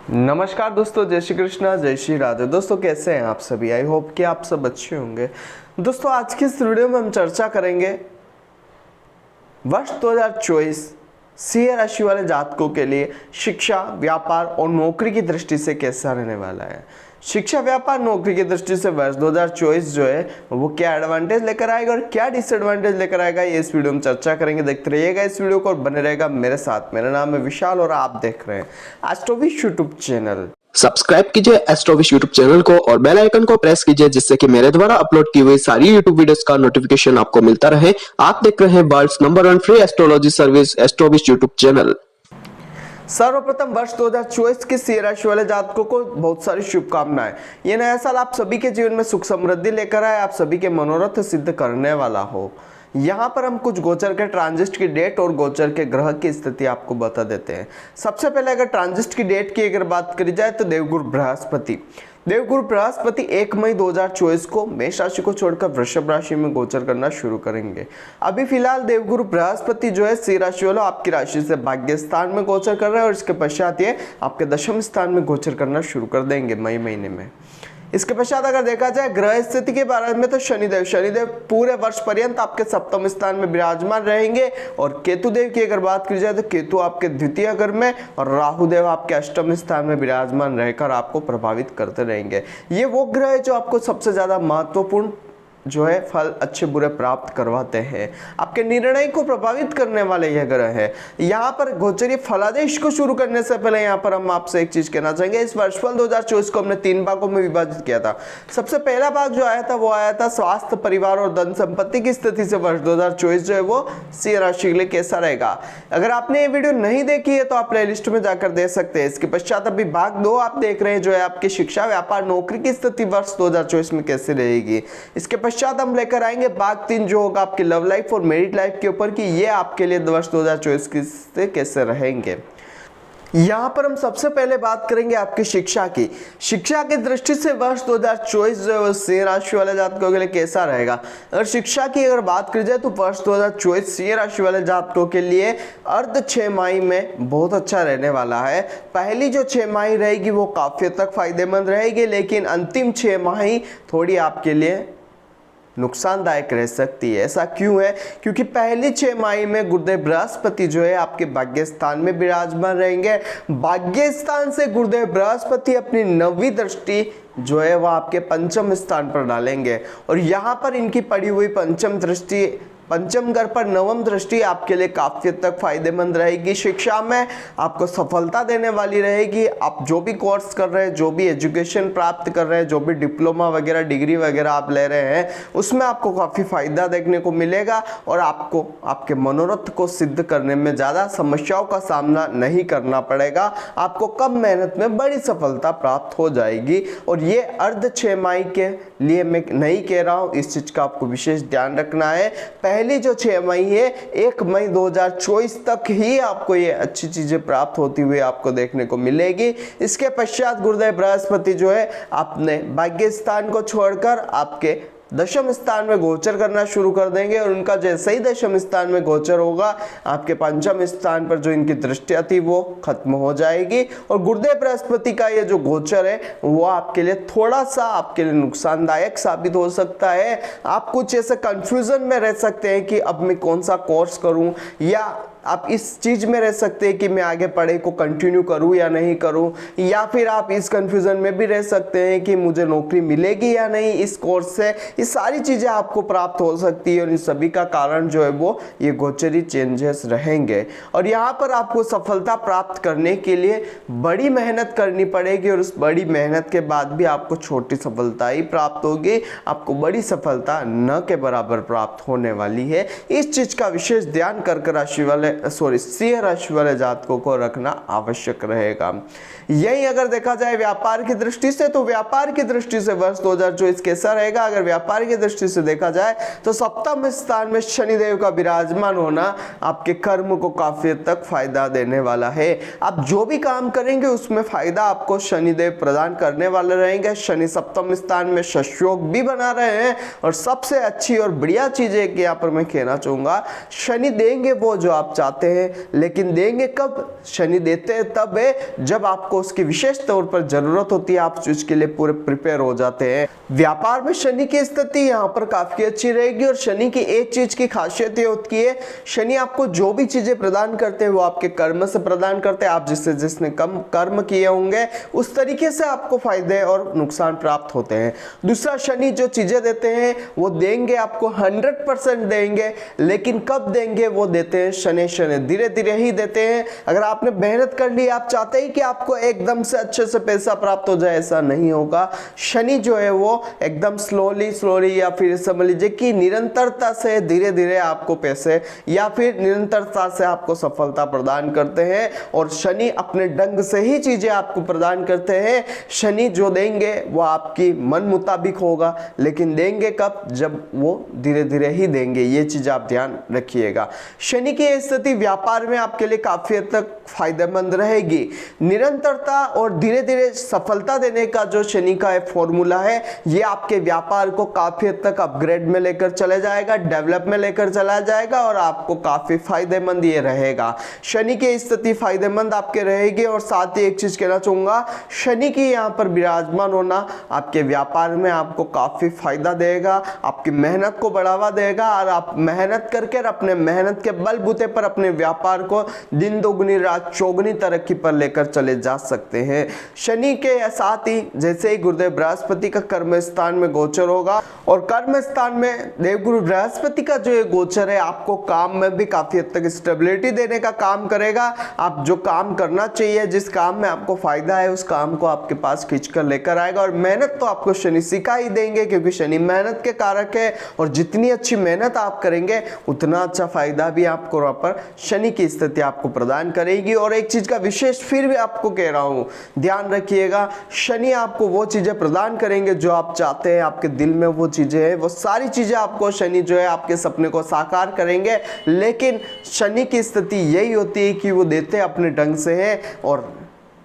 नमस्कार दोस्तों, जय श्री कृष्णा, जय श्री राधे। दोस्तों कैसे हैं आप सभी? आई होप कि आप सब अच्छे होंगे। दोस्तों आज की इस वीडियो में हम चर्चा करेंगे वर्ष 2024 सिंह राशि वाले जातकों के लिए शिक्षा, व्यापार और नौकरी की दृष्टि से कैसा रहने वाला है। शिक्षा, व्यापार, नौकरी की दृष्टि से वर्ष 2024 जो है वो क्या एडवांटेज लेकर आएगा और क्या डिसएडवांटेज लेकर आएगा, ये इस वीडियो में चर्चा करेंगे। देखते रहिएगा इस वीडियो को और बने रहेगा मेरे साथ। मेरा नाम है विशाल और आप देख रहे हैं एस्ट्रोविश यूट्यूब चैनल। सब्सक्राइब कीजिए एस्ट्रोविश यूट्यूब चैनल को और बेल आइकन को प्रेस कीजिए, जिससे कि मेरे द्वारा अपलोड की हुई सारी यूट्यूब वीडियोस का नोटिफिकेशन आपको मिलता रहे। आप देख रहे हैं world's number 1 free astrology service Astrowish YouTube channel. सर्वप्रथम वर्ष 2024 के सिंह राशि वाले जातकों को बहुत सारी शुभकामनाएं। ये नया साल आप सभी के जीवन में सुख समृद्धि लेकर आए, आप सभी के मनोरथ सिद्ध करने वाला हो। यहाँ पर हम कुछ गोचर के ट्रांजिट की डेट और गोचर के ग्रह की स्थिति आपको बता देते हैं। सबसे पहले अगर ट्रांजिट की डेट की अगर बात करी जाए तो देवगुरु बृहस्पति 1 मई 2024 को मेष राशि को छोड़कर वृषभ राशि में गोचर करना शुरू करेंगे। अभी फिलहाल देवगुरु बृहस्पति जो है सिंह राशि वालों आपकी राशि से भाग्य स्थान में गोचर कर रहे हैं और इसके पश्चात ये आपके दशम स्थान में गोचर करना शुरू कर देंगे मई महीने में। इसके पश्चात अगर देखा जाए ग्रह स्थिति के बारे में तो शनिदेव पूरे वर्ष पर्यंत आपके सप्तम स्थान में विराजमान रहेंगे और केतुदेव की अगर बात की जाए तो केतु आपके द्वितीय घर में और राहुदेव आपके अष्टम स्थान में विराजमान रहकर आपको प्रभावित करते रहेंगे। ये वो ग्रह है जो आपको सबसे ज्यादा महत्वपूर्ण जो है फल अच्छे बुरे प्राप्त करवाते हैं, आपके निर्णय को प्रभावित करने वाले यह ग्रह है। यहाँ पर गोचरीय फलादेश को शुरू करने से पहले यहाँ पर हम आपसे एक चीज कहना चाहेंगे। इस वर्षफल 2024 को हमने 3 भागों में विभाजित किया था। सबसे पहला भाग जो आया था वो आया था स्वास्थ्य, परिवार और धन संपत्ति की स्थिति से वर्ष 2024 जो है वो सिंह राशि के लिए कैसा रहेगा। अगर आपने ये वीडियो नहीं देखी है तो आप प्ले लिस्ट में जाकर देख सकते हैं। इसके पश्चात अभी भाग 2 आप देख रहे हैं जो है आपकी शिक्षा, व्यापार, नौकरी की स्थिति वर्ष 2024 में कैसे रहेगी। इसके पश्चात हम लेकर आएंगे भाग 3 जो होगा आपकी लव लाइफ और मैरिड लाइफ के ऊपर कि ये आपके लिए वर्ष 2024 से कैसे रहेंगे। यहां पर हम सबसे पहले बात करेंगे आपकी शिक्षा की। शिक्षा की दृष्टि से वर्ष 2024 जो है सिंह राशि वाले जातकों के लिए कैसा रहेगा। अगर शिक्षा की अगर बात की जाए तो वर्ष 2024 सिंह राशि वाले जातकों के लिए अर्ध 6 माही में बहुत अच्छा रहने वाला है। पहली जो 6 माही रहेगी वो काफी तक फायदेमंद रहेगी, लेकिन अंतिम 6 माही थोड़ी आपके लिए नुकसानदायक रह सकती है। ऐसा क्यों है? क्योंकि पहली 6 माही में गुरुदेव बृहस्पति जो है आपके भाग्य स्थान में विराजमान रहेंगे। भाग्य स्थान से गुरुदेव बृहस्पति अपनी 9वीं दृष्टि जो है वह आपके पंचम स्थान पर डालेंगे और यहाँ पर इनकी पड़ी हुई पंचम दृष्टि, पंचम घर पर 9वीं दृष्टि आपके लिए काफी हद तक फायदेमंद रहेगी। शिक्षा में आपको सफलता देने वाली रहेगी। आप जो भी कोर्स कर रहे हैं, जो भी एजुकेशन प्राप्त कर रहे हैं, जो भी डिप्लोमा वगैरह, डिग्री वगैरह आप ले रहे हैं, उसमें आपको काफी फायदा देखने को मिलेगा और आपको आपके मनोरथ को सिद्ध करने में ज्यादा समस्याओं का सामना नहीं करना पड़ेगा। आपको कम मेहनत में बड़ी सफलता प्राप्त हो जाएगी और ये अर्ध 6 माही के लिए मैं नहीं कह रहा हूँ, इस चीज का आपको विशेष ध्यान रखना है। पहली जो 6 मई है 1 मई 2024 तक ही आपको ये अच्छी चीजें प्राप्त होती हुई आपको देखने को मिलेगी। इसके पश्चात गुरुदेव बृहस्पति जो है अपने भाग्य स्थान को छोड़कर आपके दशम स्थान में गोचर करना शुरू कर देंगे और उनका जैसे ही दशम स्थान में गोचर होगा आपके पंचम स्थान पर जो इनकी दृष्टियां थी वो खत्म हो जाएगी और गुरुदेव बृहस्पति का ये जो गोचर है वो आपके लिए थोड़ा सा आपके लिए नुकसानदायक साबित हो सकता है। आप कुछ ऐसे कंफ्यूजन में रह सकते हैं कि अब मैं कौन सा कोर्स करूं, या आप इस चीज में रह सकते हैं कि मैं आगे पढ़ाई को कंटिन्यू करूं या नहीं करूं, या फिर आप इस कंफ्यूजन में भी रह सकते हैं कि मुझे नौकरी मिलेगी या नहीं इस कोर्स से। ये सारी चीजें आपको प्राप्त हो सकती है और इन सभी का कारण जो है वो ये गोचरी चेंजेस रहेंगे और यहाँ पर आपको सफलता प्राप्त करने के लिए बड़ी मेहनत करनी पड़ेगी और उस बड़ी मेहनत के बाद भी आपको छोटी सफलता ही प्राप्त होगी। आपको बड़ी सफलता न के बराबर प्राप्त होने वाली है। इस चीज का विशेष ध्यान कर राशि वाले सिंह राशि वाले जातकों को रखना आवश्यक रहेगा। यही अगर देखा जाए व्यापार की दृष्टि से तो व्यापार की दृष्टि से वर्ष 2024 कैसा रहेगा। अगर व्यापार की दृष्टि से देखा जाए तो सप्तम स्थान में शनिदेव का विराजमान होना आपके कर्म को काफी हद तक फायदा देने वाला है। आप जो भी काम करेंगे उसमें फायदा आपको शनिदेव प्रदान करने वाले रहेंगे। शनि सप्तम स्थान में शशयोग भी बना रहे हैं और सबसे अच्छी और बढ़िया चीज है कि यहाँ पर मैं कहना चाहूंगा शनि देंगे वो जो आप चाहते हैं, लेकिन देंगे कब? शनि देते हैं तब है जब आपको उसकी विशेष तौर पर जरूरत होती है, आप उसके लिए पूरे प्रिपेयर हो जाते हैं। व्यापार में शनि की स्थिति यहाँ पर काफी अच्छी रहेगी और शनि की एक चीज की खासियत ये होती है, शनि आपको जो भी चीजें प्रदान करते हैं वो आपके कर्म से प्रदान करते हैं। आप जिसने कम कर्म किए होंगे उस तरीके से आपको फायदे और नुकसान प्राप्त होते हैं। दूसरा, शनि जो चीजें देते हैं वो देंगे आपको 100% देंगे, लेकिन कब देंगे? वो देते हैं शनि शनि, धीरे धीरे ही देते हैं। अगर आपने मेहनत कर ली, आप चाहते ही कि आपको एकदम से अच्छे से पैसा प्राप्त हो जाए, ऐसा नहीं होगा। शनि जो है वो एकदम स्लोली या फिर समझ लीजिए कि निरंतरता से धीरे धीरे आपको पैसे या फिर निरंतरता से आपको सफलता प्रदान करते हैं और शनि अपने ढंग से ही चीजें आपको प्रदान करते हैं। शनि जो देंगे वो आपकी मन मुताबिक होगा, लेकिन देंगे कब? जब वो धीरे धीरे ही देंगे। ये चीज आप ध्यान रखिएगा। शनि की स्थिति व्यापार में आपके लिए काफी हद तक फायदेमंद रहेगी। निरंतरता और धीरे धीरे सफलता देने का जो शनि का फॉर्मूला है, ये आपके व्यापार को काफी हद तक अपग्रेड में लेकर चले जाएगा, डेवलप में लेकर चला जाएगा और आपको काफी फायदेमंद ये रहेगा। शनि की स्थिति फायदेमंद आपके रहेगी और साथ ही एक चीज कहना चाहूंगा, शनि की यहाँ पर विराजमान होना आपके व्यापार में आपको काफी फायदा देगा, आपकी मेहनत को बढ़ावा देगा और आप मेहनत करके अपने मेहनत के बलबूते पर अपने व्यापार को दिन दोगुनी रात चौगुनी तरक्की पर लेकर चले जा सकते हैं। शनि के साथ ही जैसे ही गुरुदेव बृहस्पति का कर्म स्थान में गोचर होगा और कर्म स्थान में देवगुरु बृहस्पति का जो ये गोचर है आपको काम में भी काफी हद तक स्टेबिलिटी देने का काम करेगा। आप जो काम करना चाहिए, जिस काम में आपको फायदा है, उस काम को आपके पास खींचकर लेकर आएगा और मेहनत तो आपको शनि सिखा ही देंगे, क्योंकि शनि मेहनत के कारक है और जितनी अच्छी मेहनत आप करेंगे उतना अच्छा फायदा भी आपको वहां पर शनि की स्थिति आपको प्रदान करेगी। और एक चीज का विशेष फिर भी आपको कह रहा हूं, ध्यान रखिएगा, शनि आपको वो चीजें प्रदान करेंगे जो आप चाहते हैं, आपके दिल में वो चीजें हैं, वो सारी चीजें आपको शनि जो है आपके सपने को साकार करेंगे। लेकिन शनि की स्थिति यही होती है कि वो देते अपने ढंग से है। और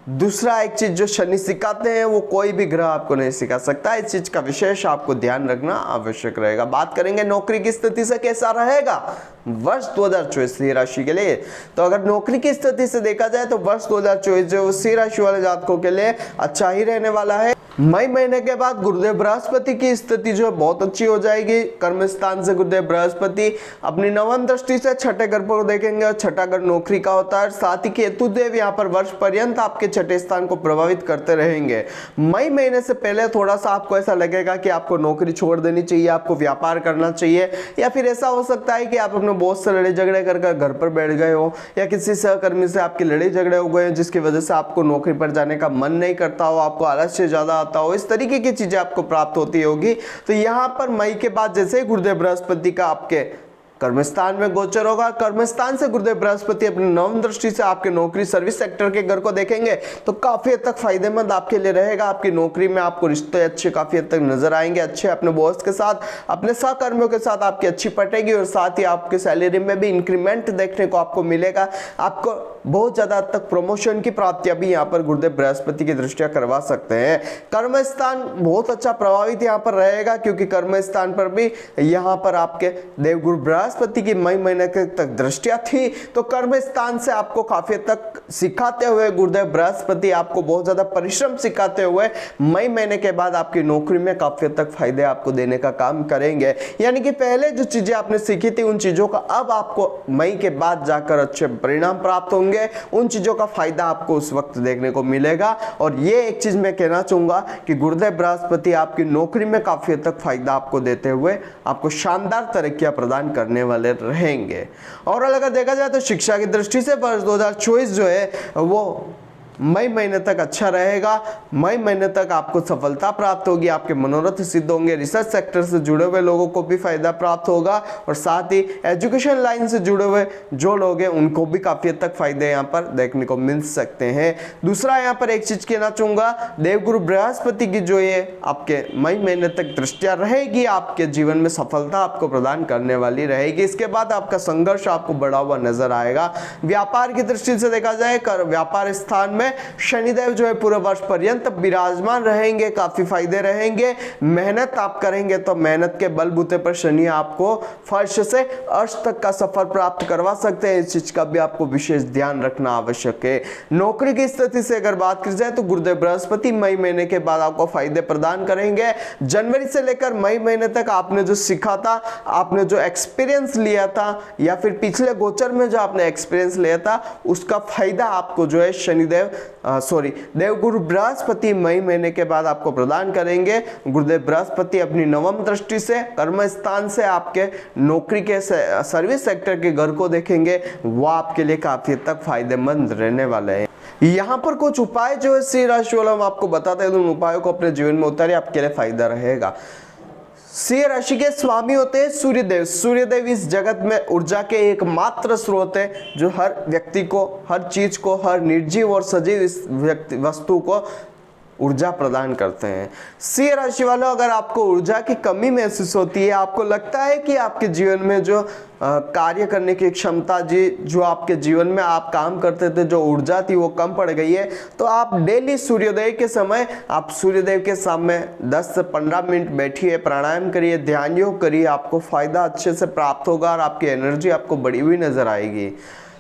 दूसरा एक चीज जो शनि सिखाते हैं वो कोई भी ग्रह आपको नहीं सिखा सकता। इस चीज का विशेष आपको ध्यान रखना आवश्यक रहेगा। बात करेंगे नौकरी की स्थिति से कैसा रहेगा वर्ष 2024 सिंह राशि के लिए। तो अगर नौकरी की स्थिति से देखा जाए तो वर्ष 2024 जो सिंह राशि वाले जातकों के लिए अच्छा ही रहने वाला है। मई महीने के बाद गुरुदेव बृहस्पति की स्थिति जो है बहुत अच्छी हो जाएगी। कर्म स्थान से गुरुदेव बृहस्पति अपनी नवम दृष्टि से छठे घर पर देखेंगे और छठा घर नौकरी का होता है। साथ ही केतुदेव यहाँ पर वर्ष पर्यंत आपके छठे स्थान को प्रभावित करते रहेंगे। मई महीने से पहले थोड़ा सा आपको ऐसा लगेगा कि आपको नौकरी छोड़ देनी चाहिए, आपको व्यापार करना चाहिए, या फिर ऐसा हो सकता है कि आप अपने बॉस से लड़ाई झगड़े कर घर पर बैठ गए हो या किसी सहकर्मी से आपकी लड़ाई झगड़े हो गए जिसकी वजह से आपको नौकरी पर जाने का मन नहीं करता हो, आपको आलस्य ज्यादा आता हो, इस तरीके की चीजें आपको प्राप्त होती होगी। तो यहाँ पर मई के बाद जैसे ही गुरुदेव बृहस्पति का आपके कर्मस्थान में गोचर होगा, कर्मस्थान से गुरुदेव बृहस्पति अपनी नवम दृष्टि से आपके नौकरी सर्विस सेक्टर के घर को देखेंगे तो काफी हद तक फायदेमंद आपके लिए रहेगा। आपकी नौकरी में आपको रिश्ते अच्छे काफी हद तक नजर आएंगे, अच्छे अपने बॉस के साथ, अपने सहकर्मियों के साथ आपकी अच्छी पटेगी और साथ ही आपके सैलरी में भी इंक्रीमेंट देखने को आपको मिलेगा। आपको बहुत ज्यादा हद तक प्रमोशन की प्राप्तियां भी यहाँ पर गुरुदेव बृहस्पति की दृष्टिया करवा सकते हैं। कर्म स्थान बहुत अच्छा प्रभावित यहाँ पर रहेगा, क्योंकि कर्म स्थान पर भी यहाँ पर आपके देवगुरु बृहस्पति की मई महीने तक दृष्टिया थी। तो कर्म स्थान से आपको काफी हद तक सिखाते हुए गुरुदेव बृहस्पति आपको बहुत ज्यादा परिश्रम सिखाते हुए मई महीने के बाद आपकी नौकरी में काफी हद तक फायदे आपको देने का काम करेंगे। यानी कि पहले जो चीजें आपने सीखी थी उन चीजों का अब आपको मई के बाद जाकर अच्छे परिणाम प्राप्त होंगे, उन चीजों का फायदा आपको उस वक्त देखने को मिलेगा। और ये एक चीज मैं कहना चाहूंगा कि गुरुदेव बृहस्पति आपकी नौकरी में काफी हद तक फायदा आपको देते हुए आपको शानदार तरक्कियां प्रदान करने वाले रहेंगे। और अगर देखा जाए तो शिक्षा की दृष्टि से वर्ष 2024 जो है वो मई महीने तक अच्छा रहेगा। मई महीने तक आपको सफलता प्राप्त होगी, आपके मनोरथ सिद्ध होंगे, रिसर्च सेक्टर से जुड़े हुए लोगों को भी फायदा प्राप्त होगा और साथ ही एजुकेशन लाइन से जुड़े हुए जो लोग हैं उनको भी काफी हद तक फायदे यहाँ पर देखने को मिल सकते हैं। दूसरा यहाँ पर एक चीज कहना चाहूंगा, देवगुरु बृहस्पति की जो ये आपके मई महीने तक दृष्टिया रहेगी आपके जीवन में सफलता आपको प्रदान करने वाली रहेगी। इसके बाद आपका संघर्ष आपको बढ़ा हुआ नजर आएगा। व्यापार की दृष्टि से देखा जाए व्यापार स्थान में में शनिदेव जो है पूरे वर्ष पर्यंत विराजमान रहेंगे, काफी फायदे रहेंगे। मेहनत आप करेंगे तो मेहनत के बलबूते पर शनि आपको फर्श से अर्श तक का सफर प्राप्त करवा सकते हैं। इस चीज का भी आपको विशेष ध्यान रखना आवश्यक है। नौकरी की स्थिति से अगर बात की जाए तो गुरुदेव बृहस्पति मई महीने के बाद आपको फायदे प्रदान करेंगे। जनवरी से लेकर मई महीने तक आपने जो सीखा था, आपने जो एक्सपीरियंस लिया था, या फिर पिछले गोचर में जो आपने एक्सपीरियंस लिया था, उसका फायदा आपको जो है शनिदेव देवगुरु बृहस्पति मई महीने के बाद आपको प्रदान करेंगे। गुरुदेव बृहस्पति अपनी नवम दृष्टि से कर्म स्थान से आपके नौकरी के सर्विस सेक्टर के घर को देखेंगे, वो आपके लिए काफी हद तक फायदेमंद रहने वाले हैं। यहाँ पर कुछ उपाय जो है सिंह राशि वालों हम आपको बताते हैं, उन उपायों को अपने जीवन में उतारिए, आपके लिए फायदा रहेगा। सिंह राशि के स्वामी होते हैं सूर्यदेव। सूर्यदेव इस जगत में ऊर्जा के एकमात्र स्रोत है जो हर व्यक्ति को, हर चीज को, हर निर्जीव और सजीव इस वस्तु को ऊर्जा प्रदान करते हैं। सिंह राशि वालों, अगर आपको ऊर्जा की कमी महसूस होती है, आपको लगता है कि आपके जीवन में जो कार्य करने की क्षमता जो आपके जीवन में आप काम करते थे, जो ऊर्जा थी वो कम पड़ गई है, तो आप डेली सूर्योदय के समय आप सूर्यदेव के सामने 10 से 15 मिनट बैठिए, प्राणायाम करिए, ध्यान योग करिए, आपको फायदा अच्छे से प्राप्त होगा और आपकी एनर्जी आपको बढ़ी हुई नजर आएगी।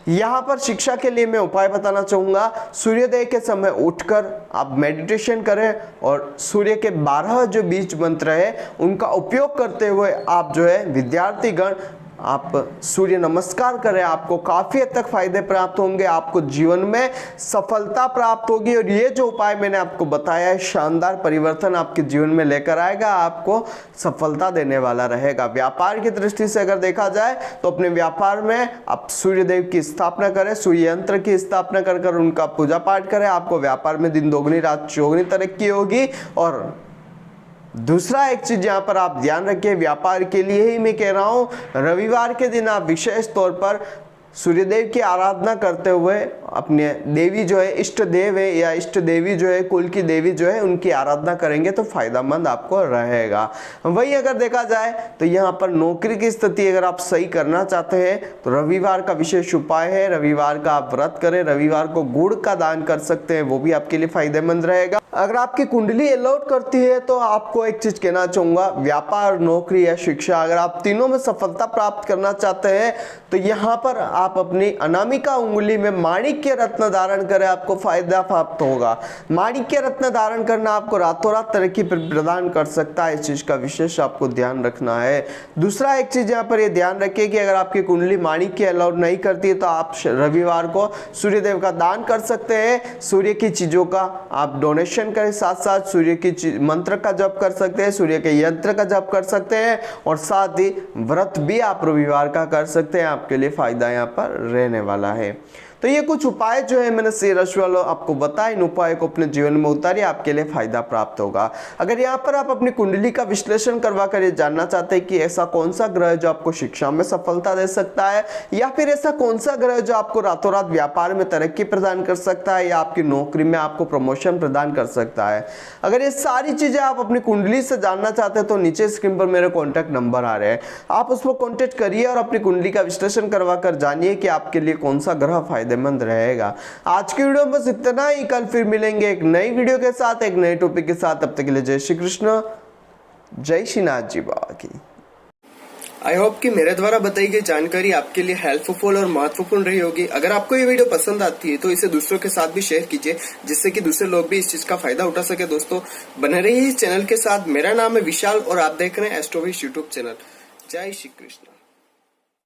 यहाँ पर शिक्षा के लिए मैं उपाय बताना चाहूंगा। सूर्योदय के समय उठकर आप मेडिटेशन करें और सूर्य के 12 जो बीज मंत्र है उनका उपयोग करते हुए आप जो है विद्यार्थीगण आप सूर्य नमस्कार करें, आपको काफी हद तक फायदे प्राप्त होंगे, आपको जीवन में सफलता प्राप्त होगी। और ये जो उपाय मैंने आपको बताया है शानदार परिवर्तन आपके जीवन में लेकर आएगा, आपको सफलता देने वाला रहेगा। व्यापार की दृष्टि से अगर देखा जाए तो अपने व्यापार में आप सूर्यदेव की स्थापना करें, सूर्य यंत्र की स्थापना कर उनका पूजा पाठ करें, आपको व्यापार में दिन दोगुनी रात चौगुनी तरक्की होगी। और दूसरा एक चीज यहाँ पर आप ध्यान रखिए, व्यापार के लिए ही मैं कह रहा हूं, रविवार के दिन आप विशेष तौर पर सूर्यदेव की आराधना करते हुए अपने देवी जो है इष्ट देव है या इष्ट देवी जो है कुल की देवी जो है उनकी आराधना करेंगे तो फायदेमंद आपको रहेगा। वही अगर देखा जाए तो यहाँ पर नौकरी की स्थिति अगर आप सही करना चाहते हैं तो रविवार का विशेष उपाय है, रविवार का आप व्रत करें, रविवार को गुड़ का दान कर सकते हैं, वो भी आपके लिए फायदेमंद रहेगा। अगर आपकी कुंडली अलाउड करती है तो आपको एक चीज कहना चाहूंगा, व्यापार, नौकरी या शिक्षा, अगर आप तीनों में सफलता प्राप्त करना चाहते हैं तो यहाँ पर आप अपनी अनामिका उंगली में माणिक्य रत्न धारण करें, आपको फायदा प्राप्त होगा। माणिक्य रत्न धारण करना आपको रातों रात तरक्की प्रदान कर सकता है, इस चीज का विशेष आपको ध्यान रखना है। दूसरा एक चीज यहाँ पर ये ध्यान रखिए कि अगर आपकी कुंडली माणिक्य अलाउड नहीं करती है तो आप रविवार को सूर्यदेव का दान कर सकते हैं, सूर्य की चीजों का आप डोनेशन करें, साथ साथ सूर्य की मंत्र का जप कर सकते हैं, सूर्य के यंत्र का जप कर सकते हैं और साथ ही व्रत भी आप रविवार का कर सकते हैं, आपके लिए फायदा यहाँ पर रहने वाला है। तो ये कुछ उपाय जो है मैंने सिंह राशि वालों आपको बताया, इन उपायों को अपने जीवन में उतारिए, आपके लिए फायदा प्राप्त होगा। अगर यहाँ पर आप अपनी कुंडली का विश्लेषण करवा कर ये जानना चाहते हैं कि ऐसा कौन सा ग्रह जो आपको शिक्षा में सफलता दे सकता है या फिर ऐसा कौन सा ग्रह जो आपको रातों रात व्यापार में तरक्की प्रदान कर सकता है या आपकी नौकरी में आपको प्रमोशन प्रदान कर सकता है, अगर ये सारी चीजें आप अपनी कुंडली से जानना चाहते हैं तो नीचे स्क्रीन पर मेरे कॉन्टैक्ट नंबर आ रहे हैं, आप उस पर कॉन्टेक्ट करिए और अपनी कुंडली का विश्लेषण करवा कर जानिए कि आपके लिए कौन सा ग्रह फायदेमंद रहेगा। आज की वीडियो में बस इतना ही, कल फिर मिलेंगे एक नई वीडियो के साथ, एक नए टॉपिक के साथ। तब तक के लिए जय श्री कृष्ण, जय श्रीनाथ जी बाबा की। आई होप कि मेरे द्वारा बताई गई जानकारी आपके लिए हेल्पफुल और महत्वपूर्ण रही होगी। अगर आपको ये वीडियो पसंद आती है तो इसे दूसरों के साथ भी शेयर कीजिए, जिससे कि दूसरे लोग भी इस चीज का फायदा उठा सके। दोस्तों बने रहिए इस चैनल के साथ। मेरा नाम है विशाल और आप देख रहे हैं एस्ट्रोविश यूट्यूब चैनल। जय श्री कृष्ण।